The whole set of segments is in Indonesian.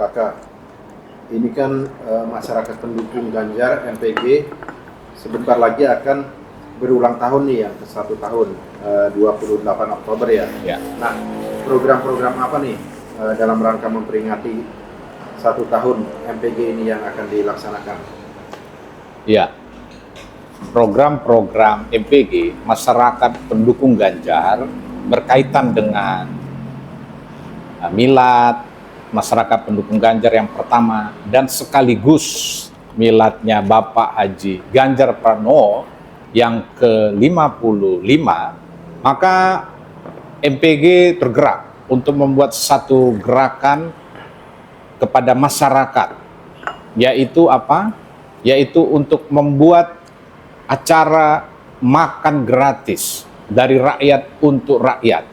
Kakak, ini kan masyarakat pendukung Ganjar MPG sebentar lagi akan berulang tahun nih, yang ke 1 tahun, 28 Oktober ya. Nah, program-program apa nih dalam rangka memperingati 1 tahun MPG ini yang akan dilaksanakan? Ya, program-program MPG masyarakat pendukung Ganjar berkaitan dengan milad masyarakat pendukung Ganjar yang pertama dan sekaligus miladnya Bapak Haji Ganjar Pranowo yang ke-55, maka MPG tergerak untuk membuat satu gerakan kepada masyarakat, yaitu apa? Yaitu untuk membuat acara makan gratis dari rakyat untuk rakyat.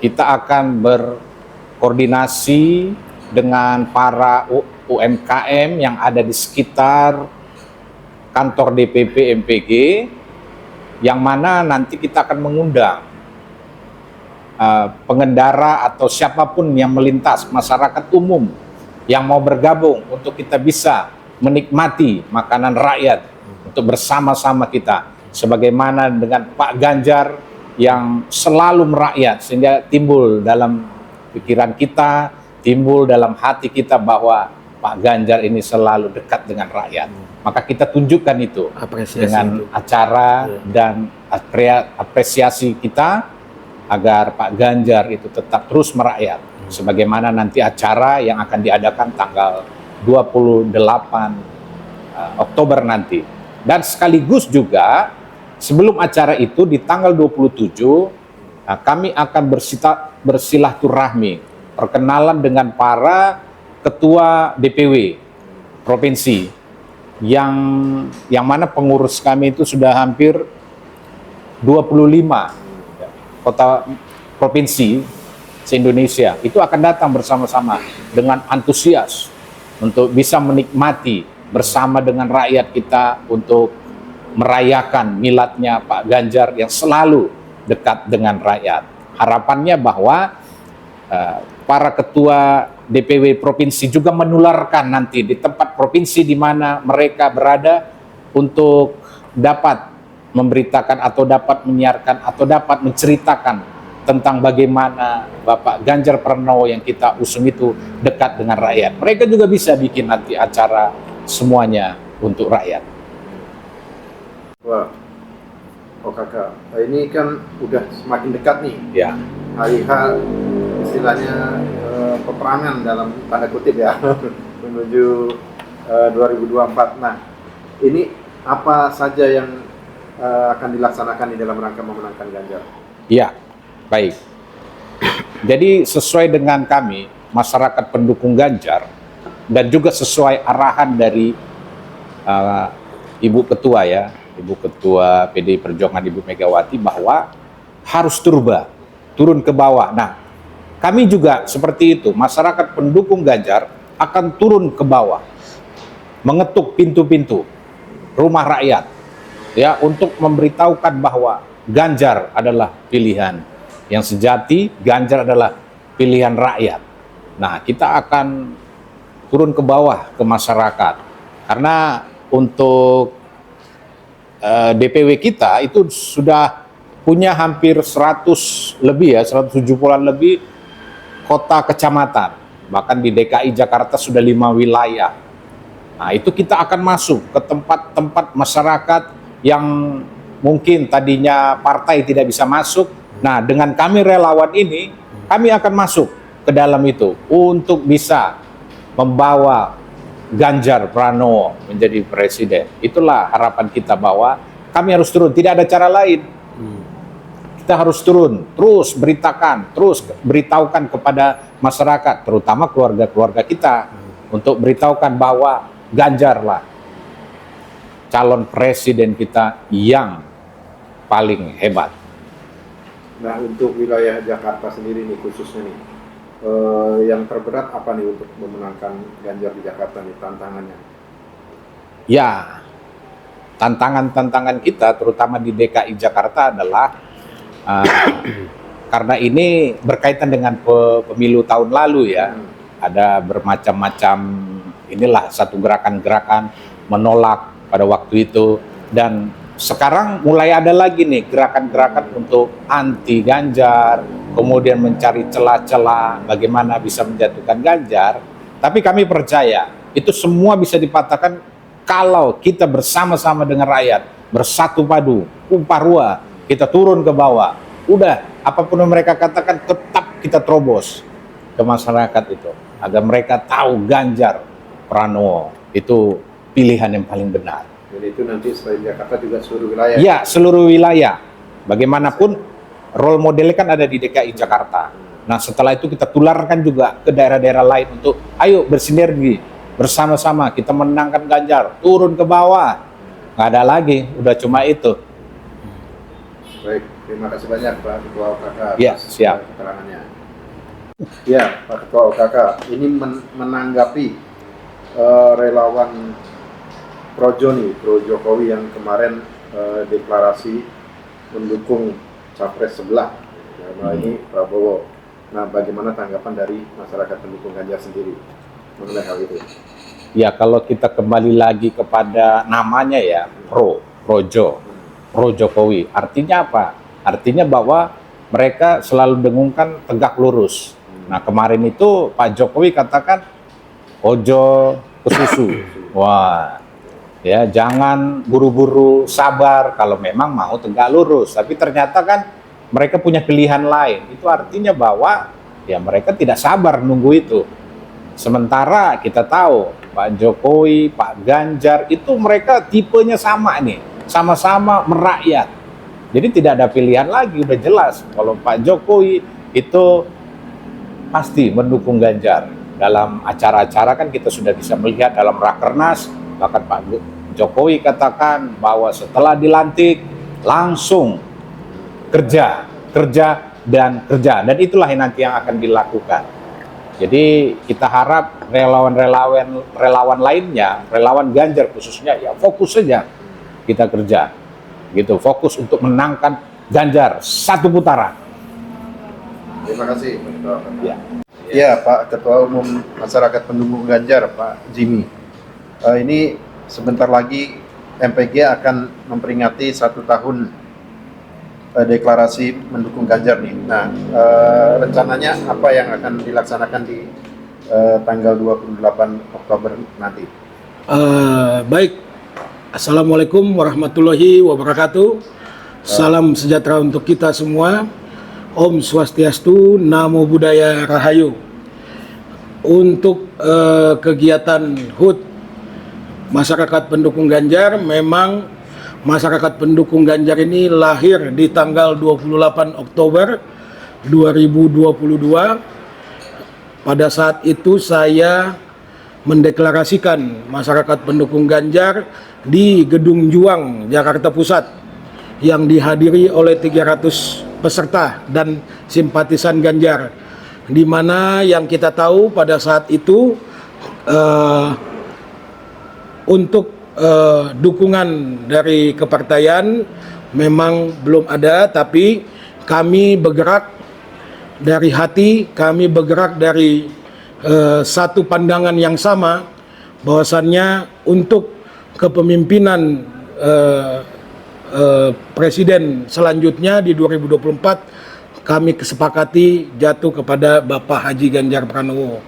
Kita akan berkoordinasi dengan para UMKM yang ada di sekitar kantor DPP MPG, yang mana nanti kita akan mengundang pengendara atau siapapun yang melintas, masyarakat umum yang mau bergabung untuk kita bisa menikmati makanan rakyat untuk bersama-sama kita, sebagaimana dengan Pak Ganjar yang selalu merakyat, sehingga timbul dalam pikiran kita, timbul dalam hati kita bahwa Pak Ganjar ini selalu dekat dengan rakyat. Maka kita tunjukkan itu dengan acara dan apresiasi kita agar Pak Ganjar itu tetap terus merakyat, sebagaimana nanti acara yang akan diadakan tanggal 28 Oktober nanti. Dan sekaligus juga sebelum acara itu di tanggal 27 kami akan bersilaturahmi, perkenalan dengan para ketua DPW provinsi yang mana pengurus kami itu sudah hampir 25 kota provinsi se-Indonesia, itu akan datang bersama-sama dengan antusias untuk bisa menikmati bersama dengan rakyat kita untuk merayakan miladnya Pak Ganjar yang selalu dekat dengan rakyat. Harapannya bahwa para ketua DPW provinsi juga menularkan nanti di tempat provinsi di mana mereka berada untuk dapat memberitakan atau dapat menyiarkan atau dapat menceritakan tentang bagaimana Bapak Ganjar Pranowo yang kita usung itu dekat dengan rakyat. Mereka juga bisa bikin nanti acara semuanya untuk rakyat. Wah, Kakak, ini kan udah semakin dekat nih. Ya. Hari H, istilahnya peperangan dalam tanda kutip ya, menuju 2024. Nah, ini apa saja yang akan dilaksanakan di dalam rangka memenangkan Ganjar? Ya, baik. Jadi sesuai dengan kami, masyarakat pendukung Ganjar, dan juga sesuai arahan dari Ibu Ketua ya, Ibu Ketua PDI Perjuangan Ibu Megawati, bahwa harus turun ke bawah. Nah, kami juga seperti itu, masyarakat pendukung Ganjar akan turun ke bawah, mengetuk pintu-pintu rumah rakyat, ya, untuk memberitahukan bahwa Ganjar adalah pilihan yang sejati, Ganjar adalah pilihan rakyat. Nah, kita akan turun ke bawah ke masyarakat, karena untuk DPW kita itu sudah punya hampir 100 lebih ya, 170-an lebih kota kecamatan, bahkan di DKI Jakarta sudah 5 wilayah. Nah, itu kita akan masuk ke tempat-tempat masyarakat yang mungkin tadinya partai tidak bisa masuk. Nah, dengan kami relawan ini, kami akan masuk ke dalam itu untuk bisa membawa Ganjar Pranowo menjadi presiden. Itulah harapan kita, bahwa kami harus turun, tidak ada cara lain. Kita harus turun, terus beritahukan kepada masyarakat, terutama keluarga-keluarga kita, untuk beritahukan bahwa Ganjarlah calon presiden kita yang paling hebat. Nah, untuk wilayah Jakarta sendiri nih khususnya nih, yang terberat apa nih untuk memenangkan Ganjar di Jakarta nih, tantangannya? Ya, tantangan-tantangan kita terutama di DKI Jakarta adalah karena ini berkaitan dengan pemilu tahun lalu ya. ada bermacam-macam inilah satu gerakan-gerakan menolak pada waktu itu, dan sekarang mulai ada lagi nih gerakan-gerakan untuk anti Ganjar, kemudian mencari celah-celah bagaimana bisa menjatuhkan Ganjar. Tapi kami percaya itu semua bisa dipatahkan kalau kita bersama-sama dengan rakyat, bersatu padu, upah ruah, kita turun ke bawah. Udah, apapun yang mereka katakan tetap kita terobos ke masyarakat itu, agar mereka tahu Ganjar Pranowo itu pilihan yang paling benar. Jadi itu nanti selain Jakarta juga seluruh wilayah. Ya, seluruh wilayah. Bagaimanapun role modelnya kan ada di DKI Jakarta. Nah, setelah itu kita tularkan juga ke daerah-daerah lain untuk ayo bersinergi bersama-sama kita menangkan Ganjar, turun ke bawah. Nggak ada lagi, udah cuma itu. Baik, terima kasih banyak Pak Ketua OKK Ya, atas siap. keterangannya. Ya, Pak Ketua OKK, ini menanggapi relawan pro Jokowi yang kemarin deklarasi mendukung capres sebelah, ini Prabowo. Nah, bagaimana tanggapan dari masyarakat pendukung Ganjar sendiri mengenai hal itu? Ya, kalau kita kembali lagi kepada namanya ya, pro Jokowi. Artinya apa? Artinya bahwa mereka selalu dengungkan tegak lurus. Nah, kemarin itu Pak Jokowi katakan ojo ke susu. Wah, ya jangan buru-buru, sabar kalau memang mau tegak lurus. Tapi ternyata kan mereka punya pilihan lain. Itu artinya bahwa ya mereka tidak sabar nunggu itu. Sementara kita tahu Pak Jokowi, Pak Ganjar itu mereka tipenya sama nih, sama-sama merakyat. Jadi tidak ada pilihan lagi, udah jelas. Kalau Pak Jokowi itu pasti mendukung Ganjar. Dalam acara-acara kan kita sudah bisa melihat dalam Rakernas, bahkan Pak Jokowi katakan bahwa setelah dilantik langsung kerja, dan itulah yang nanti yang akan dilakukan. Jadi kita harap relawan lainnya, relawan Ganjar khususnya ya fokus saja kita kerja, gitu, fokus untuk menangkan Ganjar satu putaran. Terima kasih Pak Ketua OKK. Ya. Ya, Pak Ketua Umum Masyarakat Pendukung Ganjar, Pak Jimmy. Ini sebentar lagi MPG akan memperingati 1 tahun deklarasi mendukung Ganjar nih. Nah, rencananya apa yang akan dilaksanakan di tanggal 28 Oktober nanti? Baik, Assalamualaikum warahmatullahi wabarakatuh. Salam sejahtera untuk kita semua. Om Swastiastu, Namo Buddhaya Rahayu. Untuk kegiatan HUT Masyarakat Pendukung Ganjar, memang masyarakat pendukung Ganjar ini lahir di tanggal 28 Oktober 2022. Pada saat itu saya mendeklarasikan masyarakat pendukung Ganjar di Gedung Juang, Jakarta Pusat, yang dihadiri oleh 300 peserta dan simpatisan Ganjar, di mana yang kita tahu pada saat itu untuk dukungan dari kepartaian memang belum ada, tapi kami bergerak dari hati, kami bergerak dari satu pandangan yang sama, bahwasannya untuk kepemimpinan presiden selanjutnya di 2024 kami kesepakati jatuh kepada Bapak Haji Ganjar Pranowo.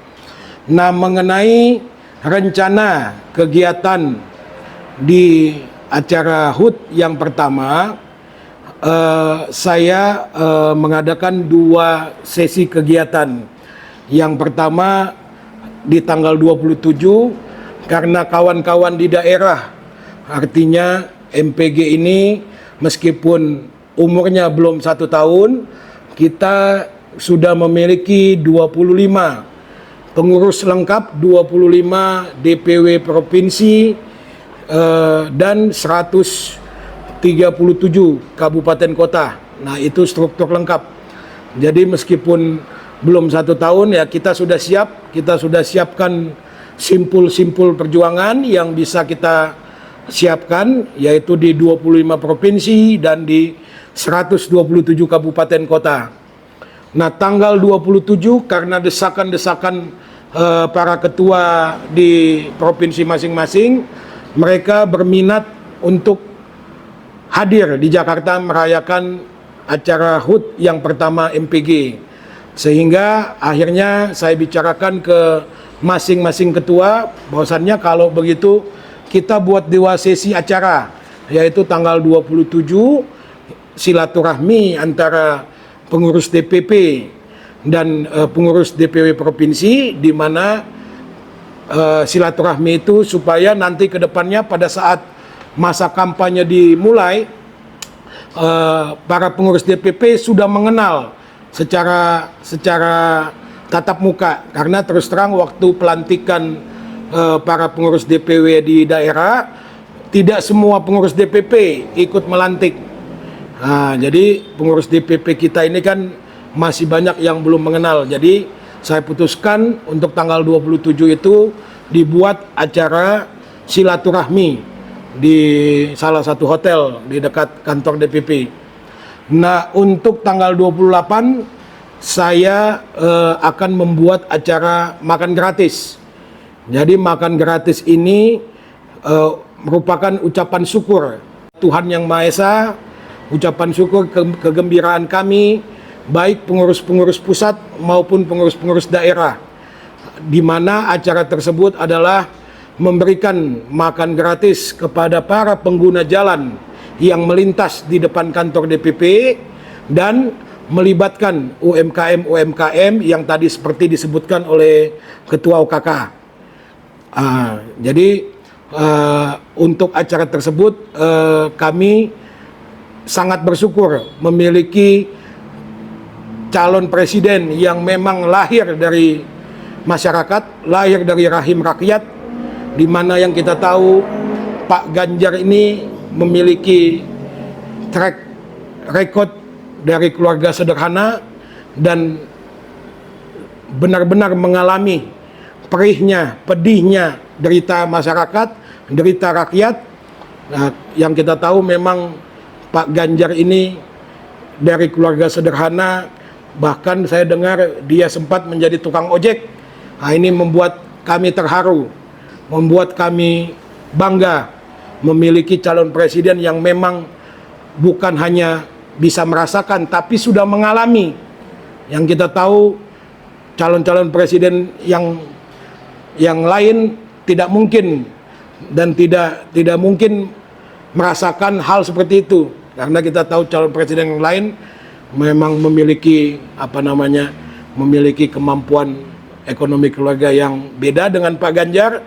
Nah, mengenai rencana kegiatan di acara HUT yang pertama, saya mengadakan 2 sesi kegiatan. Yang pertama di tanggal 27, karena kawan-kawan di daerah, artinya MPG ini meskipun umurnya belum 1 tahun, kita sudah memiliki 25 pengurus lengkap, 25 DPW provinsi, dan 137 kabupaten kota. Nah, itu struktur lengkap. Jadi meskipun belum 1 tahun ya kita sudah siap, kita sudah siapkan simpul-simpul perjuangan yang bisa kita siapkan, yaitu di 25 provinsi dan di 127 kabupaten kota. Nah, tanggal 27 karena desakan-desakan para ketua di provinsi masing-masing, mereka berminat untuk hadir di Jakarta merayakan acara HUT yang pertama MPG. Sehingga akhirnya saya bicarakan ke masing-masing ketua bahwasannya kalau begitu kita buat 2 sesi acara, yaitu tanggal 27 silaturahmi antara pengurus DPP dan pengurus DPW provinsi, di mana silaturahmi itu supaya nanti ke depannya pada saat masa kampanye dimulai, para pengurus DPP sudah mengenal secara tatap muka, karena terus terang waktu pelantikan para pengurus DPW di daerah tidak semua pengurus DPP ikut melantik. Nah, jadi pengurus DPP kita ini kan masih banyak yang belum mengenal. Jadi saya putuskan untuk tanggal 27 itu dibuat acara silaturahmi di salah satu hotel di dekat kantor DPP. Nah, untuk tanggal 28 saya akan membuat acara makan gratis. Jadi makan gratis ini merupakan ucapan syukur Tuhan Yang Maha Esa, ucapan syukur kegembiraan kami, baik pengurus-pengurus pusat maupun pengurus-pengurus daerah, di mana acara tersebut adalah memberikan makan gratis kepada para pengguna jalan yang melintas di depan kantor DPP dan melibatkan UMKM yang tadi seperti disebutkan oleh Ketua OKK. Jadi untuk acara tersebut kami sangat bersyukur memiliki calon presiden yang memang lahir dari masyarakat, lahir dari rahim rakyat, di mana yang kita tahu Pak Ganjar ini memiliki track record dari keluarga sederhana dan benar-benar mengalami perihnya, pedihnya derita masyarakat, derita rakyat. Nah, yang kita tahu memang Pak Ganjar ini dari keluarga sederhana, bahkan saya dengar dia sempat menjadi tukang ojek. Nah, ini membuat kami terharu, membuat kami bangga memiliki calon presiden yang memang bukan hanya bisa merasakan, tapi sudah mengalami. Yang kita tahu calon-calon presiden yang lain tidak mungkin dan tidak mungkin merasakan hal seperti itu, karena kita tahu calon presiden yang lain memang memiliki memiliki kemampuan ekonomi keluarga yang beda dengan Pak Ganjar.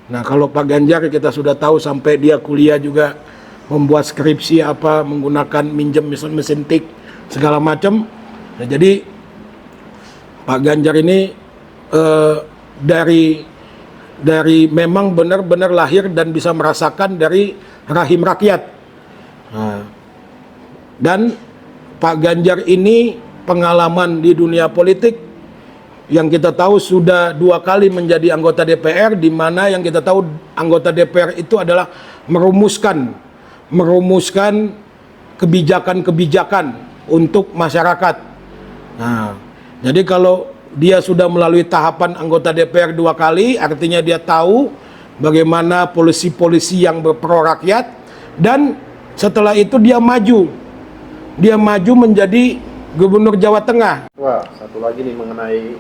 Nah, kalau Pak Ganjar kita sudah tahu sampai dia kuliah juga membuat skripsi menggunakan minjem mesin tik segala macam. Nah, jadi Pak Ganjar ini dari memang benar-benar lahir dan bisa merasakan dari rahim rakyat. Nah, dan Pak Ganjar ini pengalaman di dunia politik yang kita tahu sudah 2 kali menjadi anggota DPR, di mana yang kita tahu anggota DPR itu adalah merumuskan kebijakan-kebijakan untuk masyarakat. Nah, jadi kalau dia sudah melalui tahapan anggota DPR 2 kali, artinya dia tahu bagaimana polisi-polisi yang berpro rakyat, dan setelah itu dia maju menjadi Gubernur Jawa Tengah. Wah, satu lagi nih mengenai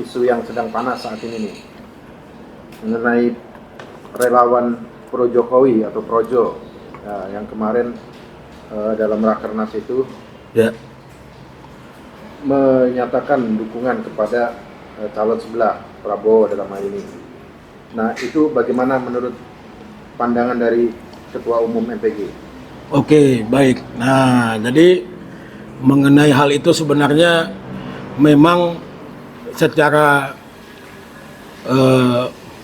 isu yang sedang panas saat ini nih, mengenai relawan pro Jokowi atau Projo, yang kemarin dalam rakernas itu menyatakan dukungan kepada calon sebelah, Prabowo dalam hal ini. Nah, itu bagaimana menurut pandangan dari Ketua Umum MPG? Oke, baik. Nah, jadi mengenai hal itu sebenarnya memang secara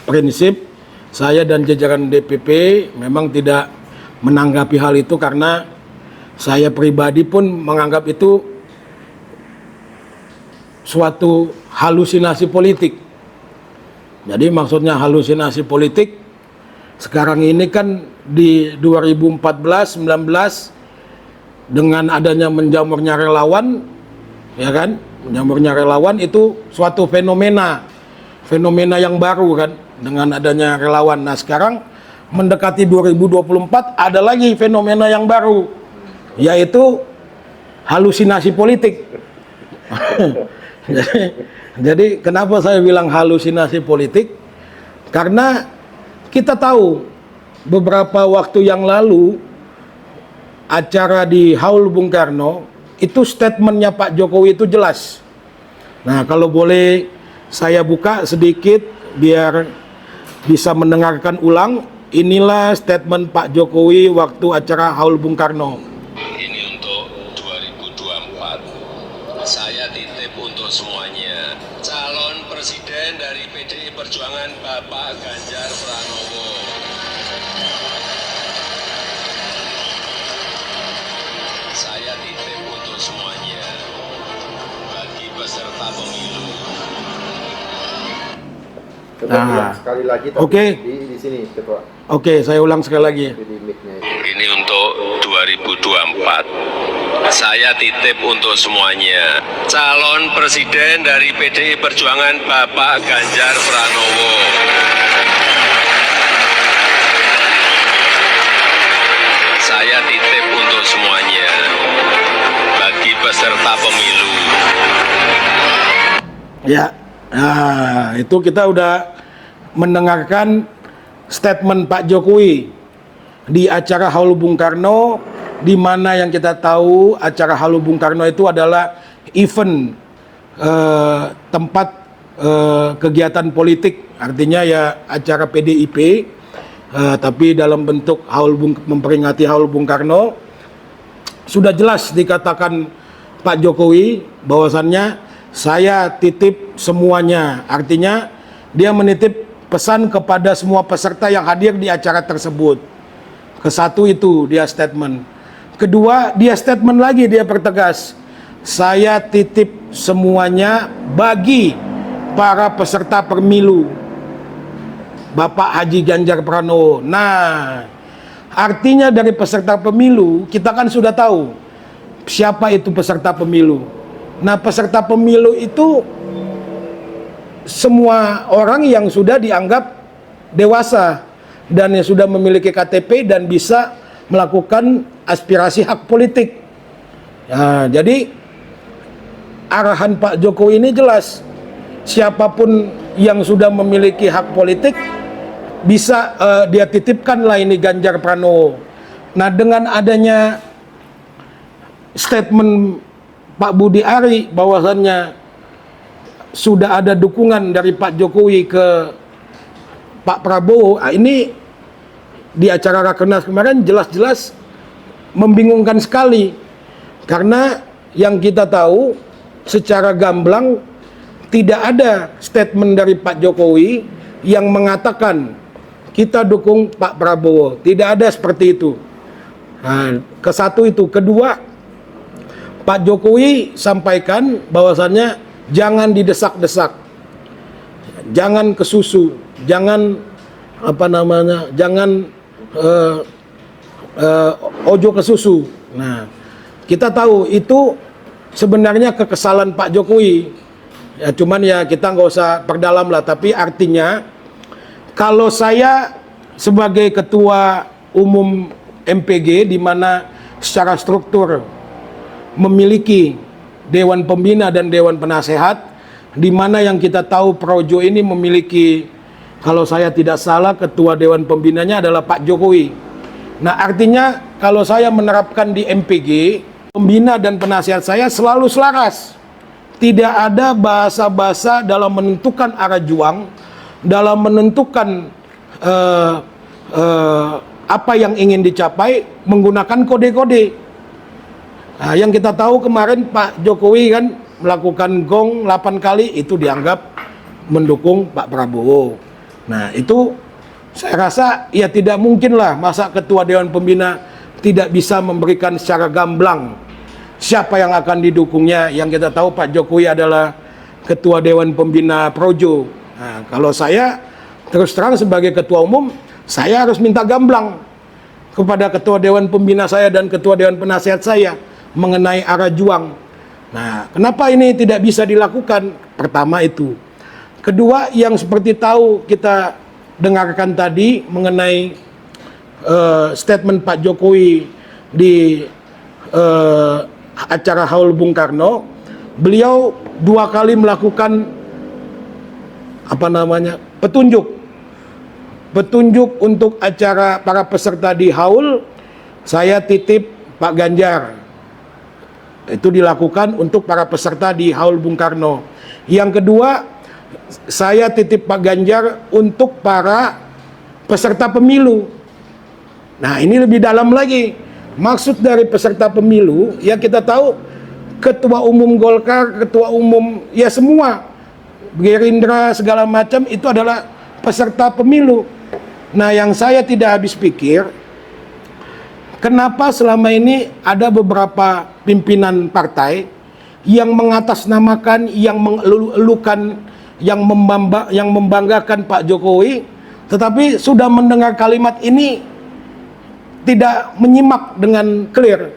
prinsip saya dan jajaran DPP memang tidak menanggapi hal itu, karena saya pribadi pun menganggap itu suatu halusinasi politik. Jadi maksudnya halusinasi politik sekarang ini kan di 2014-19 dengan adanya menjamurnya relawan, ya kan, menjamurnya relawan itu suatu fenomena yang baru kan dengan adanya relawan. Nah sekarang mendekati 2024 ada lagi fenomena yang baru, yaitu halusinasi politik. Jadi kenapa saya bilang halusinasi politik? Karena kita tahu beberapa waktu yang lalu acara di Haul Bung Karno itu statementnya Pak Jokowi itu jelas. Nah kalau boleh saya buka sedikit biar bisa mendengarkan ulang. Inilah statement Pak Jokowi waktu acara Haul Bung Karno. Ini untuk 2024. Saya titip untuk semuanya. Calon presiden dari PDI Perjuangan Bapak Ganjar Pranowo. Saya titip untuk semuanya. Bagi peserta pemilu. Coba ulang sekali lagi tapi Oke. di sini Ketua. Oke, saya ulang sekali lagi. Di mic-nya itu. Ini untuk 2024. Saya titip untuk semuanya. Calon presiden dari PDI Perjuangan Bapak Ganjar Pranowo. Saya titip untuk semuanya. Bagi peserta pemilu. Ya, nah itu kita udah mendengarkan statement Pak Jokowi di acara Haul Bung Karno, di mana yang kita tahu acara Haul Bung Karno itu adalah event tempat kegiatan politik, artinya ya acara PDIP, tapi dalam bentuk memperingati Haul Bung Karno. Sudah jelas dikatakan Pak Jokowi bahwasannya saya titip semuanya, artinya dia menitip pesan kepada semua peserta yang hadir di acara tersebut. Kesatu itu dia statement. Kedua, dia statement lagi, dia pertegas, saya titip semuanya bagi para peserta pemilu Bapak Haji Ganjar Pranowo. Nah, artinya dari peserta pemilu kita kan sudah tahu siapa itu peserta pemilu. Nah, peserta pemilu itu semua orang yang sudah dianggap dewasa dan yang sudah memiliki KTP dan bisa melakukan aspirasi hak politik. Nah, jadi arahan Pak Jokowi ini jelas, siapapun yang sudah memiliki hak politik bisa dia titipkanlah ini Ganjar Pranowo. Nah, dengan adanya statement Pak Budi Ari bahwasannya sudah ada dukungan dari Pak Jokowi ke Pak Prabowo, ini di acara Rakernas kemarin jelas-jelas membingungkan sekali, karena yang kita tahu secara gamblang tidak ada statement dari Pak Jokowi yang mengatakan kita dukung Pak Prabowo, tidak ada seperti itu. Nah, kesatu itu. Kedua, Pak Jokowi sampaikan bahwasannya jangan didesak-desak, jangan kesusu, jangan jangan ojo ke susu. Nah, kita tahu itu sebenarnya kekesalan Pak Jokowi. Ya, cuman ya kita nggak usah perdalam lah. Tapi artinya kalau saya sebagai ketua umum MPG, di mana secara struktur memiliki Dewan Pembina dan Dewan Penasehat, di mana yang kita tahu Projo ini memiliki, kalau saya tidak salah, ketua Dewan Pembinanya adalah Pak Jokowi. Nah, artinya kalau saya menerapkan di MPG, pembina dan penasehat saya selalu selaras. Tidak ada bahasa-bahasa dalam menentukan arah juang, dalam menentukan apa yang ingin dicapai menggunakan kode-kode. Nah, yang kita tahu kemarin Pak Jokowi kan melakukan gong 8 kali, itu dianggap mendukung Pak Prabowo. Nah, itu saya rasa ya tidak mungkin lah masa ketua Dewan Pembina tidak bisa memberikan secara gamblang siapa yang akan didukungnya. Yang kita tahu Pak Jokowi adalah ketua Dewan Pembina Projo. Nah, kalau saya terus terang sebagai ketua umum, saya harus minta gamblang kepada ketua Dewan Pembina saya dan ketua Dewan Penasehat saya mengenai arah juang. Nah, kenapa ini tidak bisa dilakukan? Pertama itu. Kedua, yang seperti tahu kita dengarkan tadi mengenai statement Pak Jokowi di acara Haul Bung Karno, beliau 2 kali melakukan petunjuk untuk acara para peserta di Haul. Saya titip Pak Ganjar. Itu dilakukan untuk para peserta di Haul Bung Karno. Yang kedua, saya titip Pak Ganjar untuk para peserta pemilu. Nah, ini lebih dalam lagi. Maksud dari peserta pemilu, ya kita tahu ketua umum Golkar, ketua umum ya semua, Gerindra segala macam itu adalah peserta pemilu. Nah, yang saya tidak habis pikir, kenapa selama ini ada beberapa pimpinan partai yang mengatasnamakan, yang mengeluhkan, yang membanggakan Pak Jokowi, tetapi sudah mendengar kalimat ini tidak menyimak dengan clear.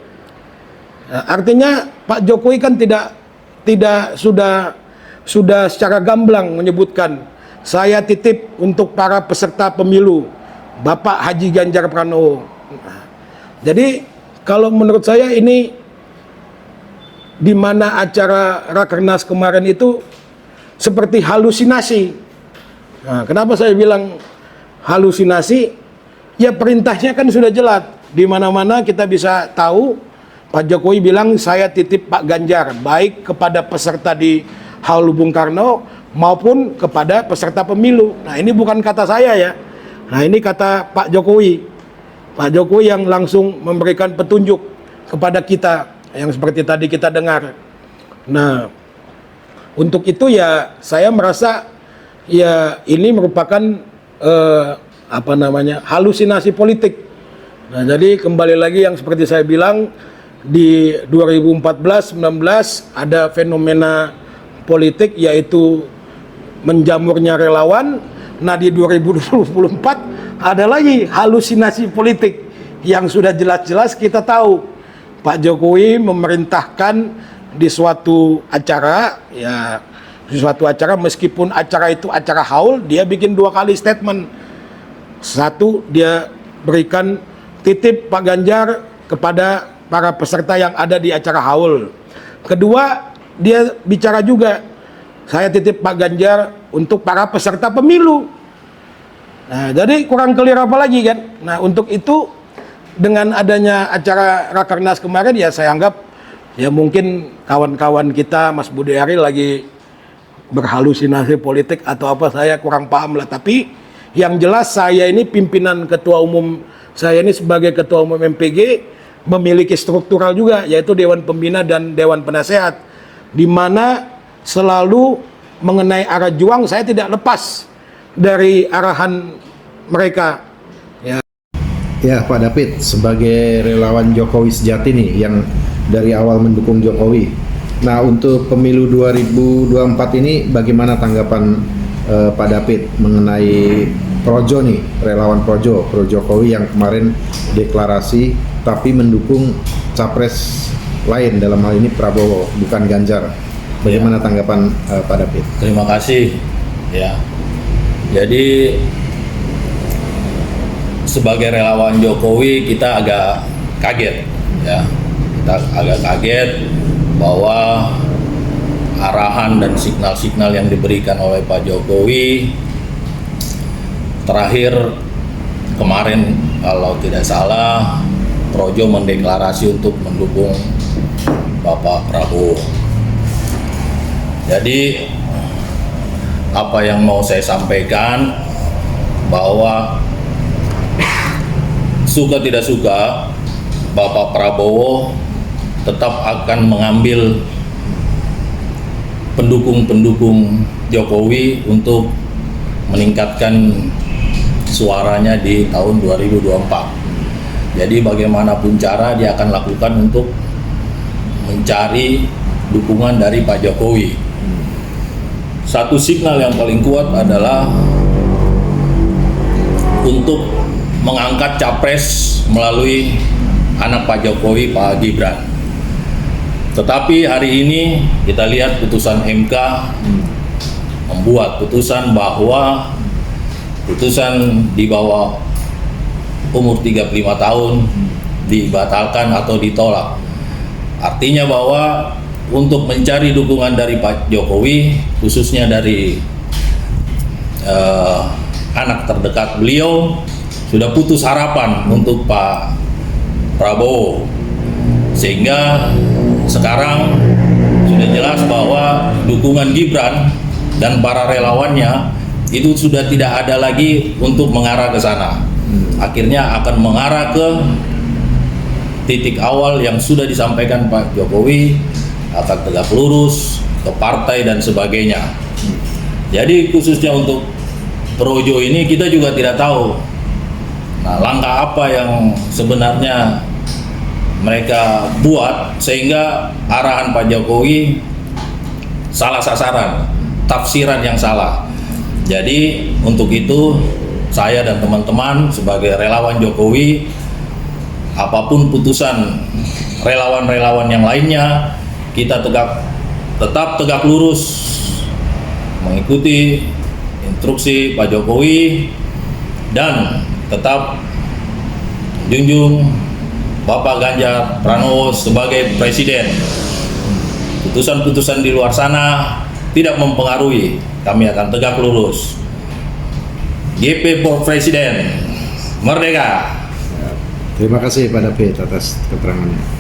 Artinya Pak Jokowi kan tidak sudah secara gamblang menyebutkan, saya titip untuk para peserta pemilu Bapak Haji Ganjar Pranowo. Jadi kalau menurut saya ini, di mana acara Rakernas kemarin itu seperti halusinasi. Nah, kenapa saya bilang halusinasi? Ya perintahnya kan sudah jelas. Di mana-mana kita bisa tahu Pak Jokowi bilang saya titip Pak Ganjar, baik kepada peserta di Haul Bung Karno maupun kepada peserta pemilu. Nah, ini bukan kata saya ya. Nah, ini kata Pak Jokowi. Pak Jokowi yang langsung memberikan petunjuk kepada kita yang seperti tadi kita dengar. Nah, untuk itu ya saya merasa ya ini merupakan halusinasi politik. Nah, jadi kembali lagi yang seperti saya bilang, di 2014-19 ada fenomena politik yaitu menjamurnya relawan. Nah, di 2024 ada lagi halusinasi politik yang sudah jelas-jelas kita tahu Pak Jokowi memerintahkan di suatu acara, ya di suatu acara, meskipun acara itu acara haul, dia bikin 2 kali statement. Satu, dia berikan titip Pak Ganjar kepada para peserta yang ada di acara haul. Kedua, dia bicara juga, saya titip Pak Ganjar untuk para peserta pemilu. Nah, jadi kurang clear apa lagi kan? Nah, untuk itu dengan adanya acara Rakernas kemarin, ya saya anggap ya mungkin kawan-kawan kita, Mas Budi Ari lagi berhalusinasi politik atau apa, saya kurang paham lah. Tapi yang jelas saya ini pimpinan ketua umum, saya ini sebagai ketua umum MPG memiliki struktural juga, yaitu Dewan Pembina dan Dewan Penasehat, di mana selalu mengenai arah juang saya tidak lepas dari arahan mereka. Ya Pak David, sebagai relawan Jokowi sejati nih yang dari awal mendukung Jokowi. Nah, untuk pemilu 2024 ini bagaimana tanggapan Pak David mengenai Projo nih, relawan Projo, Pro Jokowi yang kemarin deklarasi tapi mendukung capres lain, dalam hal ini Prabowo, bukan Ganjar. Bagaimana tanggapan Pak David? Terima kasih. Ya, jadi sebagai relawan Jokowi kita agak kaget, ya, kita agak kaget bahwa arahan dan signal-signal yang diberikan oleh Pak Jokowi terakhir kemarin, kalau tidak salah, Projo mendeklarasi untuk mendukung Bapak Prabowo. Jadi apa yang mau saya sampaikan, bahwa suka tidak suka Bapak Prabowo tetap akan mengambil pendukung-pendukung Jokowi untuk meningkatkan suaranya di tahun 2024. Jadi bagaimanapun cara dia akan lakukan untuk mencari dukungan dari Pak Jokowi. Satu signal yang paling kuat adalah untuk mengangkat capres melalui anak Pak Jokowi, Pak Gibran. Tetapi hari ini kita lihat putusan MK membuat putusan bahwa putusan di bawah umur 35 tahun dibatalkan atau ditolak. Artinya bahwa untuk mencari dukungan dari Pak Jokowi, khususnya dari anak terdekat beliau, sudah putus harapan untuk Pak Prabowo. Sehingga sekarang sudah jelas bahwa dukungan Gibran dan para relawannya itu sudah tidak ada lagi untuk mengarah ke sana. Akhirnya akan mengarah ke titik awal yang sudah disampaikan Pak Jokowi, akan tegak lurus ke partai dan sebagainya. Jadi khususnya untuk Projo ini kita juga tidak tahu. Nah, langkah apa yang sebenarnya mereka buat sehingga arahan Pak Jokowi salah sasaran, tafsiran yang salah. Jadi untuk itu saya dan teman-teman sebagai relawan Jokowi, apapun putusan relawan-relawan yang lainnya, kita tetap tegak lurus mengikuti instruksi Pak Jokowi dan tetap junjung Bapak Ganjar Pranowo sebagai presiden. Putusan-putusan di luar sana tidak mempengaruhi, kami akan tegak lurus. GP for Presiden, merdeka. Terima kasih Pak David atas keterangannya.